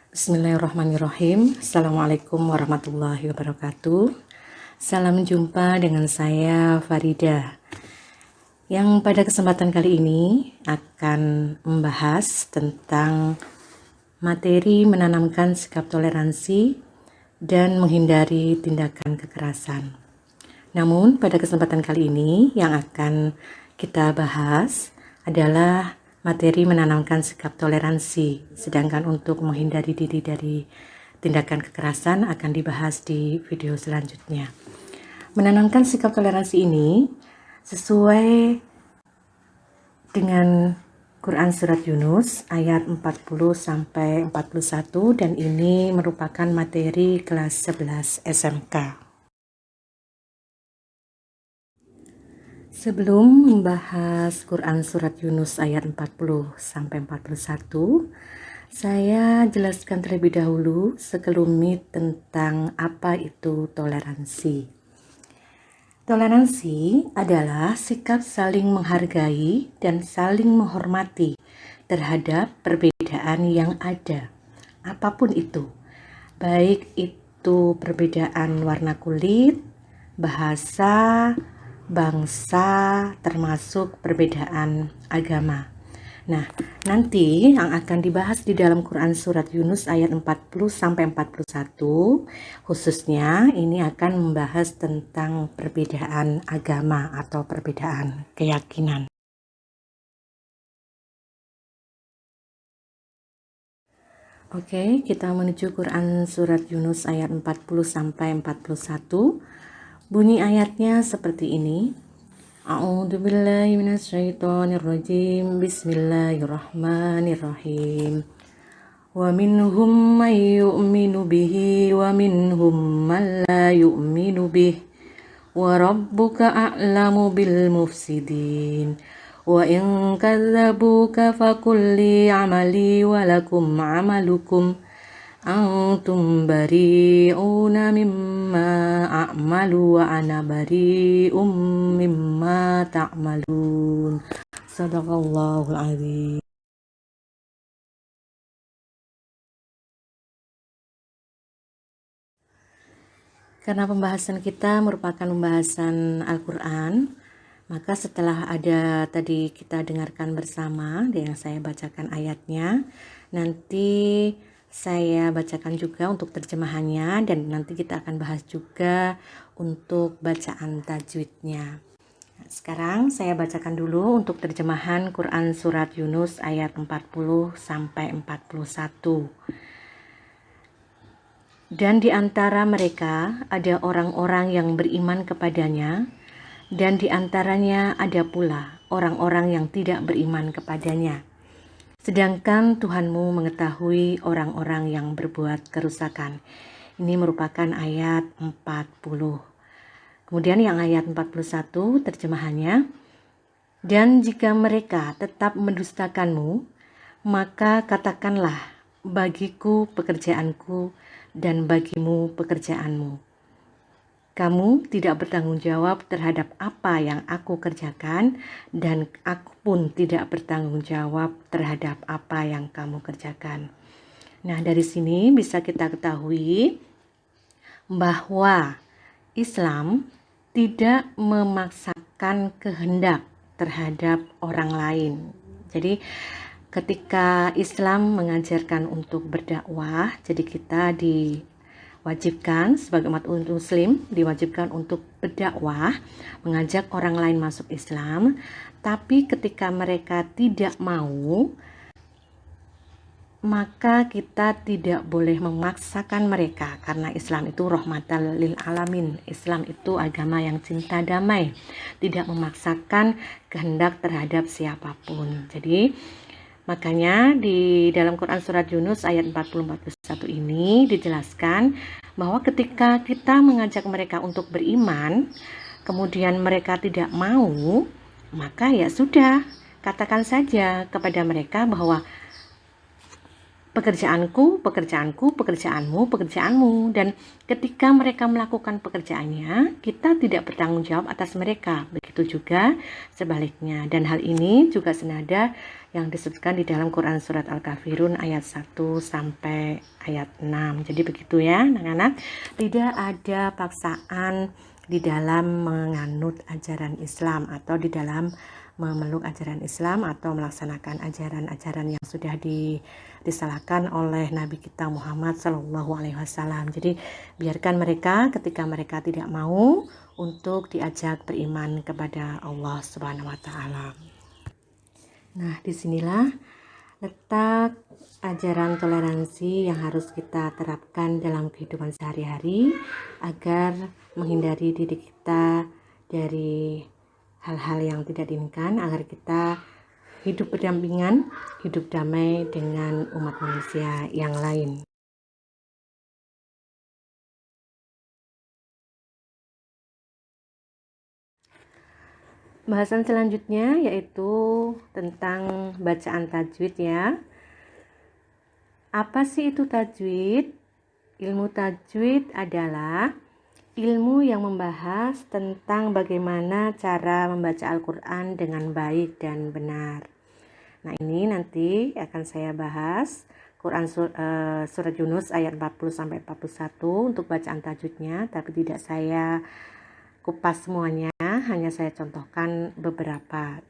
Bismillahirrahmanirrahim. Assalamualaikum warahmatullahi wabarakatuh. Salam jumpa dengan saya Farida, yang pada kesempatan kali ini akan membahas tentang materi menanamkan sikap toleransi dan menghindari tindakan kekerasan. Namun pada kesempatan kali ini yang akan kita bahas adalah materi menanamkan sikap toleransi, sedangkan untuk menghindari diri dari tindakan kekerasan akan dibahas di video selanjutnya. Menanamkan sikap toleransi ini sesuai dengan Quran Surat Yunus ayat 40-41 dan ini merupakan materi kelas 11 SMK. Sebelum membahas Quran Surat Yunus ayat 40-41, saya jelaskan terlebih dahulu sekelumit tentang apa itu toleransi. Toleransi adalah sikap saling menghargai dan saling menghormati terhadap perbedaan yang ada, apapun itu, baik itu perbedaan warna kulit, bahasa, bangsa, termasuk perbedaan agama. Nah, nanti yang akan dibahas di dalam Quran Surat Yunus ayat 40-41, khususnya ini akan membahas tentang perbedaan agama atau perbedaan keyakinan. Oke, kita menuju Quran Surat Yunus ayat 40-41. Bunyi ayatnya seperti ini. A'udzubillahi minasyaitonirrajim. Bismillahirrahmanirrahim. Wa minhum man yu'minu bihi wa minhum man la yu'minu bihi. Wa rabbuka a'lamu bil mufsidin. Wa in kadzabuka faqul li 'amali wa lakum 'amalukum. Antum bari'una mimma a'malu wa ana bari'um mimma ta'malun. Sadaqallahul azim. Karena pembahasan kita merupakan pembahasan Al-Quran, maka setelah ada tadi kita dengarkan bersama yang saya bacakan ayatnya, nanti saya bacakan juga untuk terjemahannya dan nanti kita akan bahas juga untuk bacaan tajwidnya. Nah, sekarang saya bacakan dulu untuk terjemahan Quran Surat Yunus ayat 40-41. Dan di antara mereka ada orang-orang yang beriman kepadanya, dan di antaranya ada pula orang-orang yang tidak beriman kepadanya. Sedangkan Tuhanmu mengetahui orang-orang yang berbuat kerusakan. Ini merupakan ayat 40. Kemudian yang ayat 41 terjemahannya. Dan jika mereka tetap mendustakanmu, maka katakanlah, bagiku pekerjaanku dan bagimu pekerjaanmu. Kamu tidak bertanggung jawab terhadap apa yang aku kerjakan, dan aku pun tidak bertanggung jawab terhadap apa yang kamu kerjakan. Nah, dari sini bisa kita ketahui bahwa Islam tidak memaksakan kehendak terhadap orang lain. Jadi, ketika Islam mengajarkan untuk berdakwah, jadi kita diwajibkan sebagai umat muslim diwajibkan untuk berdakwah, mengajak orang lain masuk Islam. Tapi ketika mereka tidak mau, maka kita tidak boleh memaksakan mereka, karena Islam itu rahmatan lil alamin. Islam itu agama yang cinta damai, tidak memaksakan kehendak terhadap siapapun. Jadi makanya di dalam Quran Surat Yunus ayat 40-41 ini dijelaskan bahwa ketika kita mengajak mereka untuk beriman, kemudian mereka tidak mau, maka ya sudah, katakan saja kepada mereka bahwa pekerjaanku, pekerjaanmu, pekerjaanmu. Dan ketika mereka melakukan pekerjaannya, kita tidak bertanggung jawab atas mereka. Begitu begitu juga sebaliknya. Dan hal ini juga senada yang disebutkan di dalam Quran surat Al-Kafirun ayat 1 sampai ayat 6. Jadi begitu ya anak-anak, tidak ada paksaan di dalam menganut ajaran Islam atau di dalam memeluk ajaran Islam atau melaksanakan ajaran-ajaran yang sudah disalahkan oleh Nabi kita Muhammad Sallallahu Alaihi Wasallam. Jadi biarkan mereka ketika mereka tidak mau untuk diajak beriman kepada Allah Subhanahu Wa Taala. Nah, disinilah letak ajaran toleransi yang harus kita terapkan dalam kehidupan sehari-hari agar menghindari diri kita dari hal-hal yang tidak diinginkan, agar kita hidup berdampingan, hidup damai dengan umat manusia yang lain. Bahasan selanjutnya yaitu tentang bacaan tajwid ya. Apa sih itu tajwid? Ilmu tajwid adalah ilmu yang membahas tentang bagaimana cara membaca Al-Quran dengan baik dan benar. Nah, ini nanti akan saya bahas Quran surat Yunus ayat 40-41 untuk bacaan tajwidnya, tapi tidak saya kupas semuanya, hanya saya contohkan beberapa.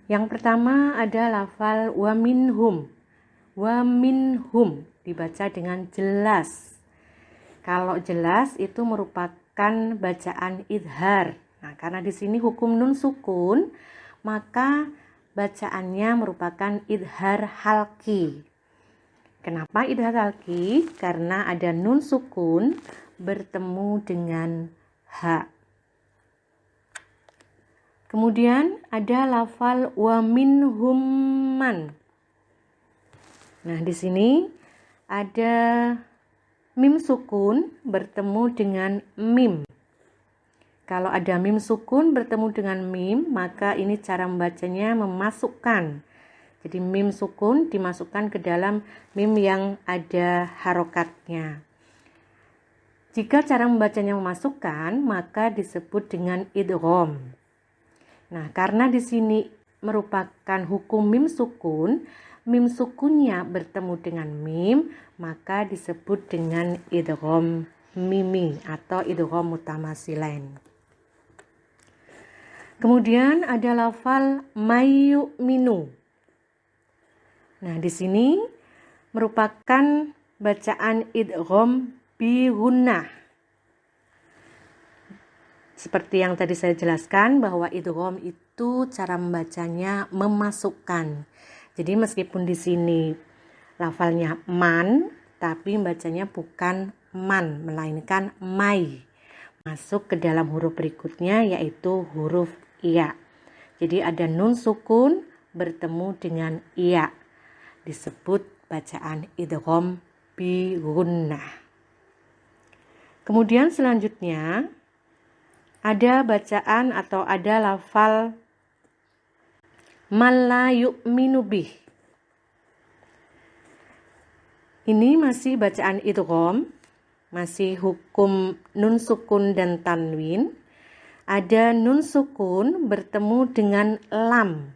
Yang pertama ada lafal wa minhum. Wa minhum dibaca dengan jelas. Kalau jelas itu merupakan bacaan idhar. Nah, karena di sini hukum nun sukun, maka bacaannya merupakan idhar halki. Kenapa idhar halki? Karena ada nun sukun bertemu dengan ha. Kemudian ada lafal wa minhum man. Nah, di sini ada mim sukun bertemu dengan mim. Kalau ada mim sukun bertemu dengan mim, maka ini cara membacanya memasukkan. Jadi mim sukun dimasukkan ke dalam mim yang ada harokatnya. Jika cara membacanya memasukkan, maka disebut dengan idgham. Nah, karena di sini merupakan hukum mim sukunnya bertemu dengan mim, maka disebut dengan idgham mimi atau idgham mutamasilain. Kemudian ada lafal mayyuminu. Nah, di sini merupakan bacaan idgham bi gunnah. Seperti yang tadi saya jelaskan bahwa idgham itu cara membacanya memasukkan. Jadi meskipun di sini lafalnya man, tapi bacanya bukan man, melainkan mai. Masuk ke dalam huruf berikutnya yaitu huruf iya. Jadi ada nun sukun bertemu dengan iya. Disebut bacaan idgham bi gunnah. Kemudian selanjutnya ada bacaan atau ada lafal man la yu'minu bih. Ini masih bacaan idgham, masih hukum nun sukun dan tanwin. Ada nun sukun bertemu dengan lam,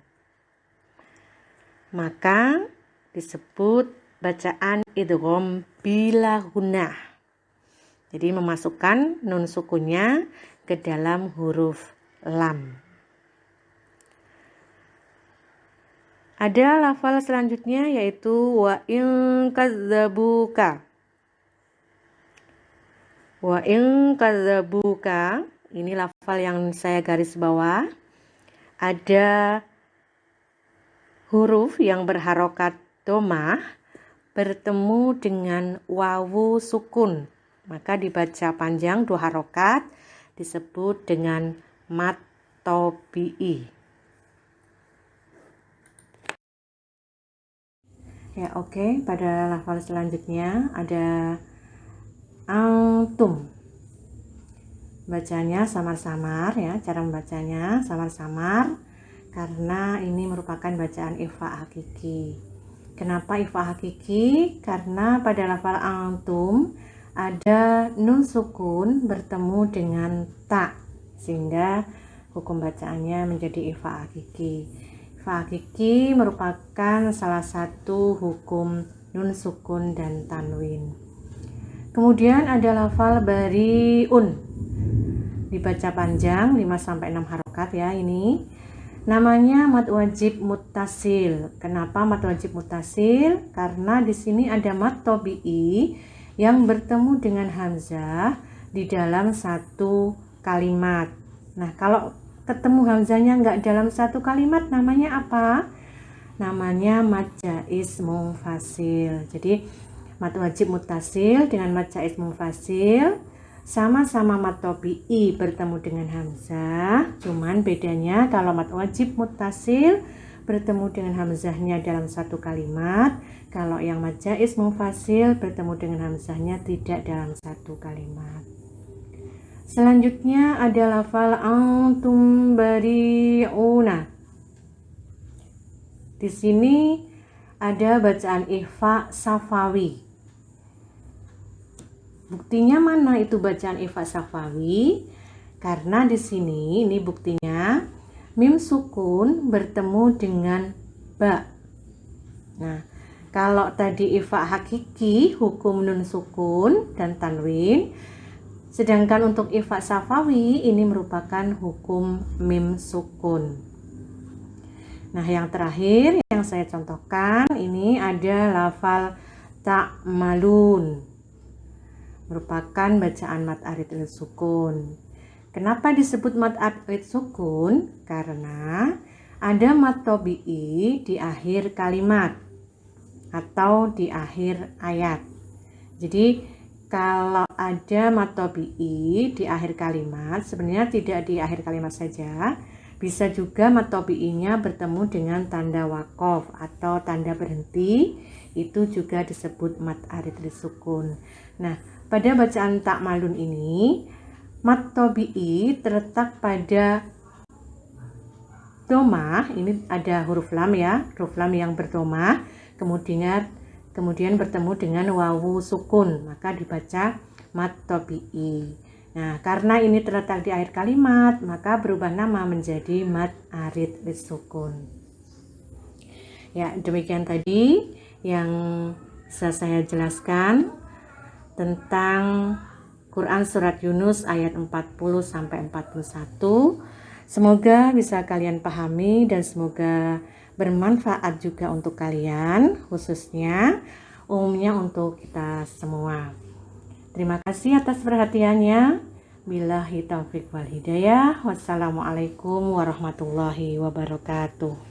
maka disebut bacaan idgham bila gunnah. Jadi memasukkan nun sukunnya ke dalam huruf lam. Ada lafal selanjutnya yaitu wa in kadzabuka. Wa in kadzabuka, ini lafal yang saya garis bawah. Ada huruf yang berharokat domah bertemu dengan wawu sukun. Maka dibaca panjang 2 harokat, disebut dengan mat tobi'i. Ya, oke. Pada lafal selanjutnya ada antum. Bacanya samar-samar ya, cara membacanya samar-samar karena ini merupakan bacaan ifa hakiki. Kenapa ifa hakiki? Karena pada lafal antum ada nun sukun bertemu dengan ta, sehingga hukum bacaannya menjadi ifa hakiki. Ifa hakiki merupakan salah satu hukum nun sukun dan tanwin. Kemudian ada lafal bariun, dibaca panjang 5-6 harokat ya ini. Namanya mad wajib muttasil. Kenapa mad wajib muttasil? Karena di sini ada mad tabi'i yang bertemu dengan hamzah di dalam satu kalimat. Nah, kalau ketemu hamzahnya nggak dalam satu kalimat, namanya apa? Namanya mad jaiz munfasil. Jadi mad wajib muttasil dengan mad jaiz munfasil sama-sama mad tabi'i bertemu dengan hamzah, cuman bedanya kalau mad wajib muttasil bertemu dengan hamzahnya dalam satu kalimat, kalau yang mad jaiz munfasil bertemu dengan hamzahnya tidak dalam satu kalimat. Selanjutnya ada lafal antum bari'una. Di sini ada bacaan ikhfa safawi. Buktinya mana itu bacaan ifa safawi? Karena di sini ini buktinya mim sukun bertemu dengan ba. Nah, kalau tadi ifa hakiki hukum nun sukun dan tanwin, sedangkan untuk ifa safawi ini merupakan hukum mim sukun. Nah, yang terakhir yang saya contohkan ini ada lafal ta'malun, merupakan bacaan mad arid lil sukun. Kenapa disebut mad arid sukun? Karena ada mad tabi'i di akhir kalimat atau di akhir ayat. Jadi kalau ada mad tabi'i di akhir kalimat, sebenarnya tidak di akhir kalimat saja, bisa juga mad tabi'inya bertemu dengan tanda waqaf atau tanda berhenti, itu juga disebut mad arid lil sukun. Nah, pada bacaan ta'malun ini, mad tabi'i terletak pada domah, ini ada huruf lam ya, huruf lam yang berdomah, kemudian bertemu dengan wawu sukun, maka dibaca mad tabi'i. Nah, karena ini terletak di akhir kalimat, maka berubah nama menjadi mad arid lis sukun. Ya, demikian tadi yang bisa saya jelaskan tentang Quran Surat Yunus ayat 40-41. Semoga bisa kalian pahami dan semoga bermanfaat juga untuk kalian, khususnya umumnya untuk kita semua. Terima kasih atas perhatiannya. Billahi taufiq wal hidayah. Wassalamualaikum warahmatullahi wabarakatuh.